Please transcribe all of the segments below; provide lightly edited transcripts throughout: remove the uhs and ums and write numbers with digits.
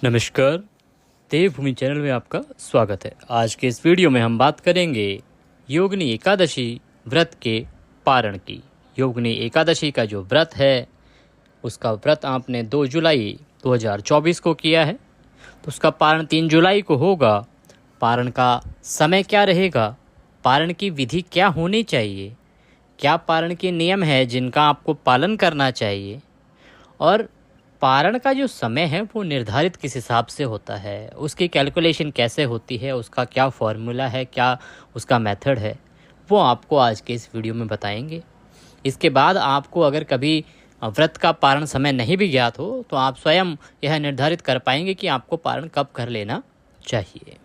नमस्कार, देवभूमि चैनल में आपका स्वागत है। आज के इस वीडियो में हम बात करेंगे योगिनी एकादशी व्रत के पारण की। योगिनी एकादशी का जो व्रत है उसका व्रत आपने 2 जुलाई 2024 को किया है, तो उसका पारण 3 जुलाई को होगा। पारण का समय क्या रहेगा, पारण की विधि क्या होनी चाहिए, क्या पारण के नियम है जिनका आपको पालन करना चाहिए, और पारण का जो समय है वो निर्धारित किस हिसाब से होता है, उसकी कैलकुलेशन कैसे होती है, उसका क्या फॉर्मूला है, क्या उसका मेथड है, वो आपको आज के इस वीडियो में बताएंगे। इसके बाद आपको अगर कभी व्रत का पारण समय नहीं भी ज्ञात हो तो आप स्वयं यह निर्धारित कर पाएंगे कि आपको पारण कब कर लेना चाहिए।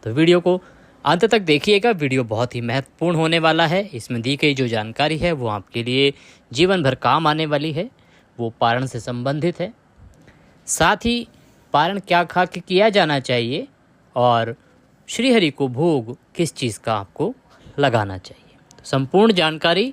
तो वीडियो को अंत तक देखिएगा, वीडियो बहुत ही महत्वपूर्ण होने वाला है। इसमें दी गई जो जानकारी है वो आपके लिए जीवन भर काम आने वाली है, वो पारण से संबंधित है। साथ ही पारण क्या खा के किया जाना चाहिए और श्रीहरि को भोग किस चीज़ का आपको लगाना चाहिए, तो संपूर्ण जानकारी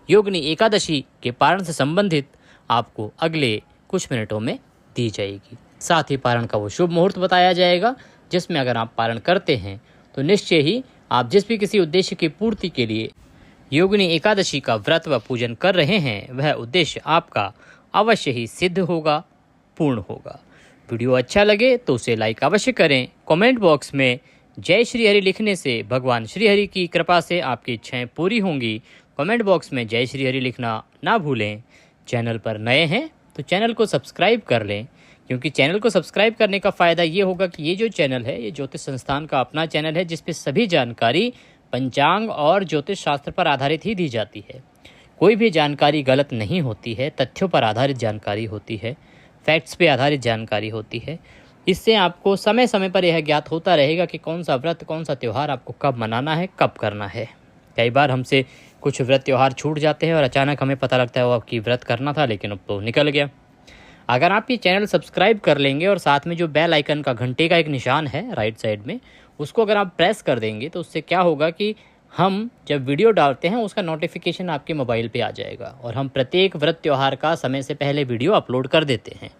योगिनी एकादशी के पारण से संबंधित आपको अगले कुछ मिनटों में दी जाएगी। साथ ही पारण का वो शुभ मुहूर्त बताया जाएगा जिसमें अगर आप पारण करते हैं तो निश्चय ही आप जिस भी किसी उद्देश्य की पूर्ति के लिए योगिनी एकादशी का व्रत व पूजन कर रहे हैं वह उद्देश्य आपका अवश्य ही सिद्ध होगा, पूर्ण होगा। वीडियो अच्छा लगे तो उसे लाइक अवश्य करें। कमेंट बॉक्स में जय श्री हरि लिखने से भगवान श्री हरि की कृपा से आपकी इच्छाएं पूरी होंगी। कमेंट बॉक्स में जय श्री हरि लिखना ना भूलें। चैनल पर नए हैं तो चैनल को सब्सक्राइब कर लें, क्योंकि चैनल को सब्सक्राइब करने का फ़ायदा ये होगा कि ये जो चैनल है ये ज्योतिष संस्थान का अपना चैनल है, जिसपे सभी जानकारी पंचांग और ज्योतिष शास्त्र पर आधारित ही दी जाती है। कोई भी जानकारी गलत नहीं होती है, तथ्यों पर आधारित जानकारी होती है, फैक्ट्स पे आधारित जानकारी होती है। इससे आपको समय समय पर यह ज्ञात होता रहेगा कि कौन सा व्रत, कौन सा त्यौहार आपको कब मनाना है, कब करना है। कई बार हमसे कुछ व्रत त्यौहार छूट जाते हैं और अचानक हमें पता लगता है वो आपकी व्रत करना था लेकिन अब तो निकल गया। अगर आप ये चैनल सब्सक्राइब कर लेंगे और साथ में जो बेल आइकन का घंटे का एक निशान है राइट साइड में, उसको अगर आप प्रेस कर देंगे तो उससे क्या होगा कि हम जब वीडियो डालते हैं उसका नोटिफिकेशन आपके मोबाइल पे आ जाएगा और हम प्रत्येक व्रत त्यौहार का समय से पहले वीडियो अपलोड कर देते हैं।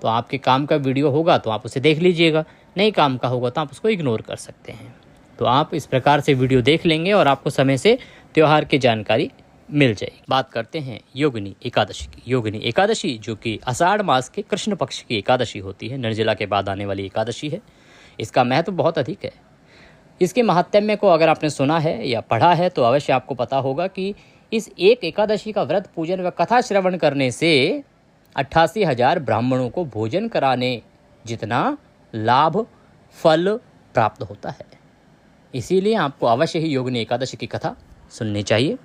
तो आपके काम का वीडियो होगा तो आप उसे देख लीजिएगा, नहीं काम का होगा तो आप उसको इग्नोर कर सकते हैं। तो आप इस प्रकार से वीडियो देख लेंगे और आपको समय से त्यौहार की जानकारी मिल जाएगी। बात करते हैं योगिनी एकादशी की। योगिनी एकादशी जो कि आषाढ़ मास के कृष्ण पक्ष की एकादशी होती है, निर्जला के बाद आने वाली एकादशी है। इसका महत्व बहुत अधिक है। इसके महात्म्य को अगर आपने सुना है या पढ़ा है तो अवश्य आपको पता होगा कि इस एक एकादशी का व्रत पूजन व कथा श्रवण करने से 88,000 ब्राह्मणों को भोजन कराने जितना लाभ फल प्राप्त होता है। इसीलिए आपको अवश्य ही योगिनी एकादशी की कथा सुननी चाहिए।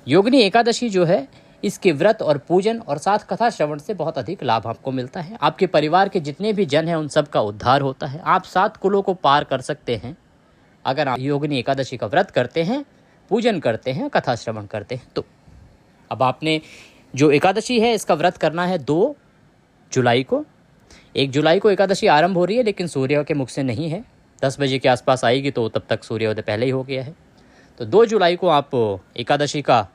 योगिनी एकादशी जो है इसके व्रत और पूजन और साथ कथा श्रवण से बहुत अधिक लाभ आपको मिलता है। आपके परिवार के जितने भी जन हैं उन सब का उद्धार होता है। आप 7 कुलों को पार कर सकते हैं अगर आप योगिनी एकादशी का व्रत करते हैं, पूजन करते हैं, कथा श्रवण करते हैं। तो अब आपने जो एकादशी है इसका व्रत करना है 2 जुलाई को। 1 जुलाई को एकादशी आरंभ हो रही है लेकिन सूर्य के मुख से नहीं है। 10 बजे के आसपास आएगी तो तब तक सूर्योदय पहले ही हो गया है। तो 2 जुलाई को आप एकादशी का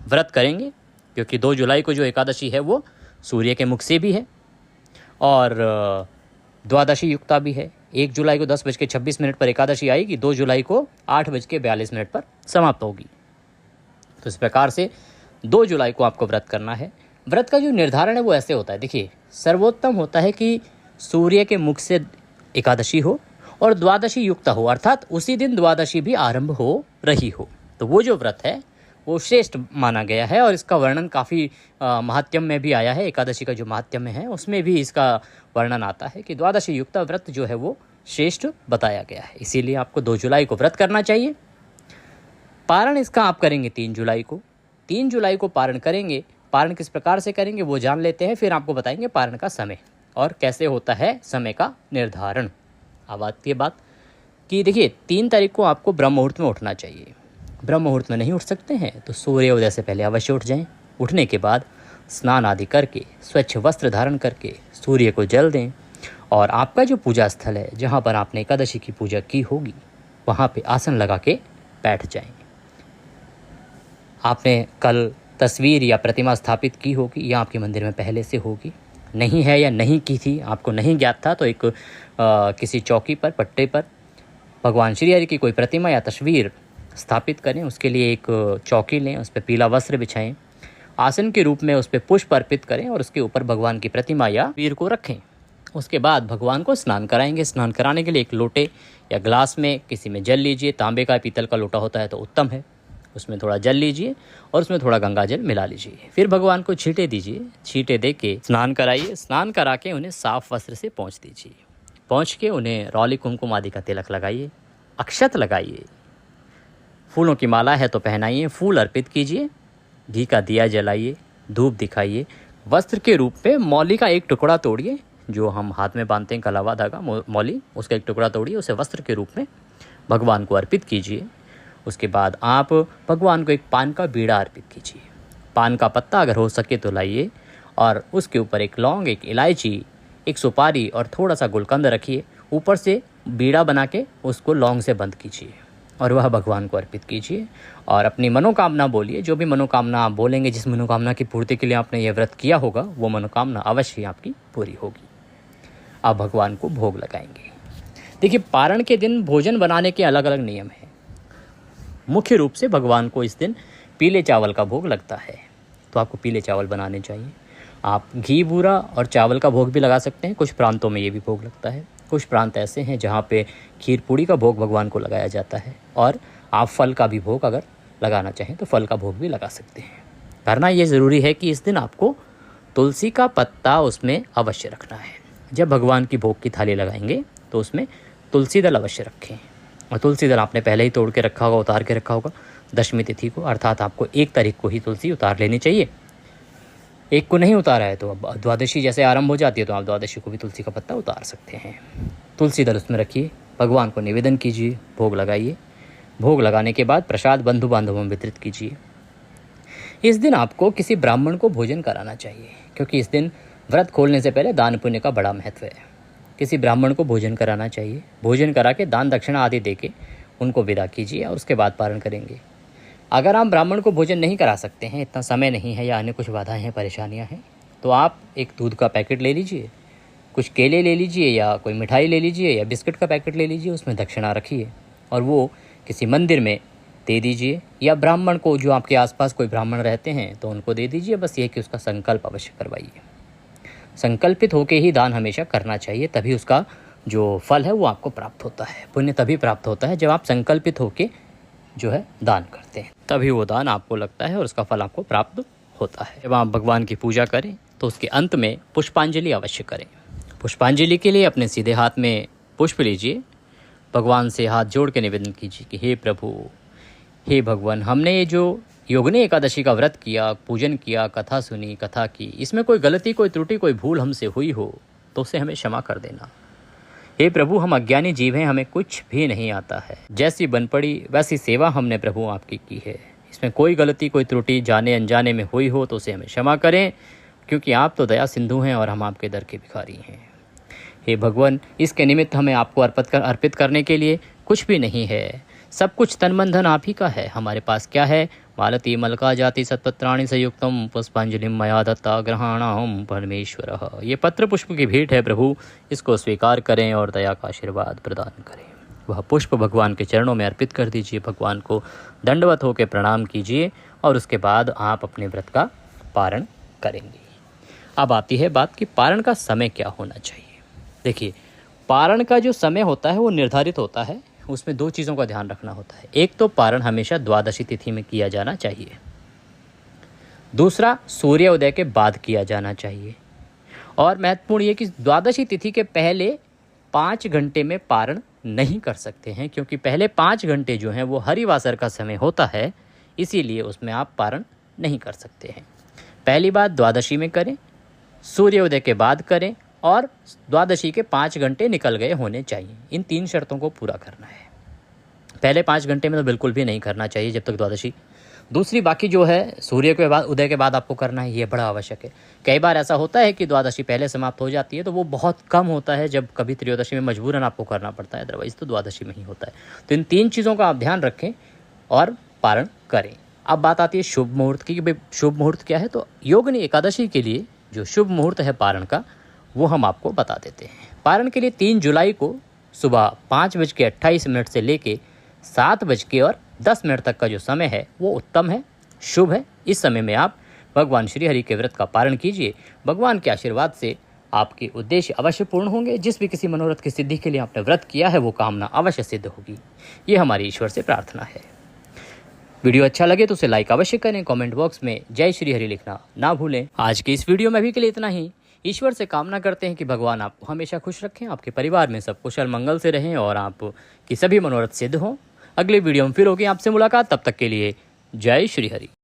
व्रत करेंगे, क्योंकि 2 जुलाई को जो एकादशी है वो सूर्य के मुख से भी है और द्वादशी युक्ता भी है। 1 जुलाई को 10:26 पर एकादशी आएगी, 2 जुलाई को 8:42 पर समाप्त होगी। तो इस प्रकार से 2 जुलाई को आपको व्रत करना है। व्रत का जो निर्धारण है वो ऐसे होता है, देखिए सर्वोत्तम होता है कि सूर्य के मुख से एकादशी हो और द्वादशी युक्त हो, अर्थात उसी दिन द्वादशी भी आरंभ हो रही हो, तो वो जो व्रत है वो श्रेष्ठ माना गया है। और इसका वर्णन काफ़ी महात्म्य में भी आया है। एकादशी का जो महात्म्य है उसमें भी इसका वर्णन आता है कि द्वादशी युक्त व्रत जो है वो श्रेष्ठ बताया गया है। इसीलिए आपको 2 जुलाई को व्रत करना चाहिए। पारण इसका आप करेंगे 3 जुलाई को। 3 जुलाई को पारण करेंगे। पारण किस प्रकार से करेंगे वो जान लेते हैं, फिर आपको बताएंगे पारण का समय और कैसे होता है समय का निर्धारण। अब आती है बात कि देखिए 3 तारीख को आपको ब्रह्म मुहूर्त में उठना चाहिए। ब्रह्म मुहूर्त में नहीं उठ सकते हैं तो सूर्योदय से पहले अवश्य उठ जाएं। उठने के बाद स्नान आदि करके स्वच्छ वस्त्र धारण करके सूर्य को जल दें और आपका जो पूजा स्थल है जहाँ पर आपने एकादशी की पूजा की होगी वहाँ पे आसन लगा के बैठ जाएं। आपने कल तस्वीर या प्रतिमा स्थापित की होगी या आपके मंदिर में पहले से होगी, नहीं है या नहीं की थी, आपको नहीं ज्ञात था, तो एक किसी चौकी पर, पट्टे पर भगवान श्री हरि की कोई प्रतिमा या तस्वीर स्थापित करें। उसके लिए एक चौकी लें, उस पर पीला वस्त्र बिछाएं, आसन के रूप में उस पर पुष्प अर्पित करें और उसके ऊपर भगवान की प्रतिमा या वीर को रखें। उसके बाद भगवान को स्नान कराएंगे। स्नान कराने के लिए एक लोटे या ग्लास में, किसी में जल लीजिए, तांबे का पीतल का लोटा होता है तो उत्तम है, उसमें थोड़ा जल लीजिए और उसमें थोड़ा गंगा जल मिला लीजिए। फिर भगवान को छींटे दीजिए, छींटे दे के स्नान कराइए। स्नान करा के उन्हें साफ वस्त्र से पोंछ दीजिए। पोंछ के उन्हें रौली कुमकुम आदि का तिलक लगाइए, अक्षत लगाइए, फूलों की माला है तो पहनाइए, फूल अर्पित कीजिए, घी का दिया जलाइए, धूप दिखाइए। वस्त्र के रूप में मौली का एक टुकड़ा तोड़िए, जो हम हाथ में बांधते हैं कलावा धागा मौली, उसका एक टुकड़ा तोड़िए, उसे वस्त्र के रूप में भगवान को अर्पित कीजिए। उसके बाद आप भगवान को एक पान का बीड़ा अर्पित कीजिए। पान का पत्ता अगर हो सके तो लाइए और उसके ऊपर एक लौंग, एक इलायची, एक सुपारी और थोड़ा सा गुलकंद रखिए। ऊपर से बीड़ा बना के उसको लौंग से बंद कीजिए और वह भगवान को अर्पित कीजिए और अपनी मनोकामना बोलिए। जो भी मनोकामना आप बोलेंगे, जिस मनोकामना की पूर्ति के लिए आपने यह व्रत किया होगा, वो मनोकामना अवश्य ही आपकी पूरी होगी। आप भगवान को भोग लगाएंगे। देखिए, पारण के दिन भोजन बनाने के अलग अलग नियम हैं। मुख्य रूप से भगवान को इस दिन पीले चावल का भोग लगता है, तो आपको पीले चावल बनाने चाहिए। आप घी, बूरा और चावल का भोग भी लगा सकते हैं। कुछ प्रांतों में ये भी भोग लगता है। कुछ प्रांत ऐसे हैं जहाँ पे खीर पूड़ी का भोग भगवान को लगाया जाता है और आप फल का भी भोग अगर लगाना चाहें तो फल का भोग भी लगा सकते हैं। करना ये ज़रूरी है कि इस दिन आपको तुलसी का पत्ता उसमें अवश्य रखना है। जब भगवान की भोग की थाली लगाएंगे तो उसमें तुलसी दल अवश्य रखें। और तुलसी दल आपने पहले ही तोड़ के रखा होगा, उतार के रखा होगा दशमी तिथि को, अर्थात आपको 1 तारीख को ही तुलसी उतार लेनी चाहिए। 1 को नहीं उतारा है तो अब द्वादशी जैसे आरंभ हो जाती है तो आप द्वादशी को भी तुलसी का पत्ता उतार सकते हैं। तुलसी दल उसमें रखिए, भगवान को निवेदन कीजिए, भोग लगाइए। भोग लगाने के बाद प्रसाद बंधु बांधवों में वितरित कीजिए। इस दिन आपको किसी ब्राह्मण को भोजन कराना चाहिए, क्योंकि इस दिन व्रत खोलने से पहले दान पुण्य का बड़ा महत्व है। किसी ब्राह्मण को भोजन कराना चाहिए। भोजन करा के दान दक्षिणा आदि दे के उनको विदा कीजिए और उसके बाद पारण करेंगे। अगर आप ब्राह्मण को भोजन नहीं करा सकते हैं, इतना समय नहीं है या अन्य कुछ बाधाएं हैं, परेशानियां हैं, तो आप एक दूध का पैकेट ले लीजिए, कुछ केले ले लीजिए या कोई मिठाई ले लीजिए या बिस्किट का पैकेट ले लीजिए, उसमें दक्षिणा रखिए और वो किसी मंदिर में दे दीजिए या ब्राह्मण को, जो आपके आसपास कोई ब्राह्मण रहते हैं तो उनको दे दीजिए। बस ये कि उसका संकल्प अवश्य करवाइए। संकल्पित होकर ही दान हमेशा करना चाहिए, तभी उसका जो फल है वो आपको प्राप्त होता है। पुण्य तभी प्राप्त होता है जब आप संकल्पित होकर जो है दान करते हैं, तभी वो दान आपको लगता है और उसका फल आपको प्राप्त होता है। जब आप भगवान की पूजा करें तो उसके अंत में पुष्पांजलि अवश्य करें। पुष्पांजलि के लिए अपने सीधे हाथ में पुष्प लीजिए, भगवान से हाथ जोड़ के निवेदन कीजिए कि हे प्रभु, हे भगवान, हमने ये जो योगिनी एकादशी का व्रत किया, पूजन किया, कथा सुनी, कथा की, इसमें कोई गलती, कोई त्रुटि, कोई भूल हमसे हुई हो तो उसे हमें क्षमा कर देना। हे प्रभु, हम अज्ञानी जीव हैं, हमें कुछ भी नहीं आता है। जैसी बन पड़ी वैसी सेवा हमने प्रभु आपकी की है। इसमें कोई गलती, कोई त्रुटि जाने अनजाने में हुई हो तो उसे हमें क्षमा करें, क्योंकि आप तो दया सिंधु हैं और हम आपके दर के भिखारी हैं। हे भगवान, इसके निमित्त हमें आपको अर्पित करने के लिए कुछ भी नहीं है। सब कुछ तन मन धन आप ही का है। हमारे पास क्या है? मालती मलका जाति सत्पत्राणि संयुक्तम पुष्पांजलिम मया दत्ता ग्रहाणाम परमेश्वर। ये पत्र पुष्प की भेंट है प्रभु, इसको स्वीकार करें और दया का आशीर्वाद प्रदान करें। वह पुष्प भगवान के चरणों में अर्पित कर दीजिए, भगवान को दंडवत होकर प्रणाम कीजिए और उसके बाद आप अपने व्रत का पारण करेंगे। अब आती है बात कि पारण का समय क्या होना चाहिए। देखिए, पारण का जो समय होता है वो निर्धारित होता है। उसमें 2 चीज़ों का ध्यान रखना होता है। एक तो पारण हमेशा द्वादशी तिथि में किया जाना चाहिए, दूसरा सूर्योदय के बाद किया जाना चाहिए। और महत्वपूर्ण ये कि द्वादशी तिथि के पहले 5 घंटे में पारण नहीं कर सकते हैं, क्योंकि पहले 5 घंटे जो हैं वो हरिवासर का समय होता है, इसीलिए उसमें आप पारण नहीं कर सकते हैं। पहली बात, द्वादशी में करें, सूर्योदय के बाद करें और द्वादशी के 5 घंटे निकल गए होने चाहिए। इन 3 शर्तों को पूरा करना है। पहले 5 घंटे में तो बिल्कुल भी नहीं करना चाहिए जब तक द्वादशी। दूसरी, बाकी जो है सूर्य के बाद, उदय के बाद आपको करना है, ये बड़ा आवश्यक है। कई बार ऐसा होता है कि द्वादशी पहले समाप्त हो जाती है, तो वो बहुत कम होता है जब कभी त्रयोदशी में मजबूरन आपको करना पड़ता है, अदरवाइज तो द्वादशी में ही होता है। तो इन 3 चीज़ों का आप ध्यान रखें और पारण करें। अब बात आती है शुभ मुहूर्त की। भाई शुभ मुहूर्त क्या है? तो योगिनी एकादशी के लिए जो शुभ मुहूर्त है पारण का वो हम आपको बता देते हैं। पारण के लिए 3 जुलाई को सुबह 5:28 से लेके 7:10 तक का जो समय है वो उत्तम है, शुभ है। इस समय में आप भगवान श्री हरि के व्रत का पारण कीजिए। भगवान के आशीर्वाद से आपके उद्देश्य अवश्य पूर्ण होंगे। जिस भी किसी मनोरथ की सिद्धि के लिए आपने व्रत किया है वो कामना अवश्य सिद्ध होगी। ये हमारी ईश्वर से प्रार्थना है। वीडियो अच्छा लगे तो उसे लाइक अवश्य करें। कमेंट बॉक्स में जय श्री हरि लिखना ना भूलें। आज के इस वीडियो में अभी के लिए इतना ही। ईश्वर से कामना करते हैं कि भगवान आपको हमेशा खुश रखें, आपके परिवार में सब कुशल मंगल से रहें और आपकी सभी मनोरथ सिद्ध हों। अगले वीडियो में फिर होगी आपसे मुलाकात। तब तक के लिए जय श्री हरि।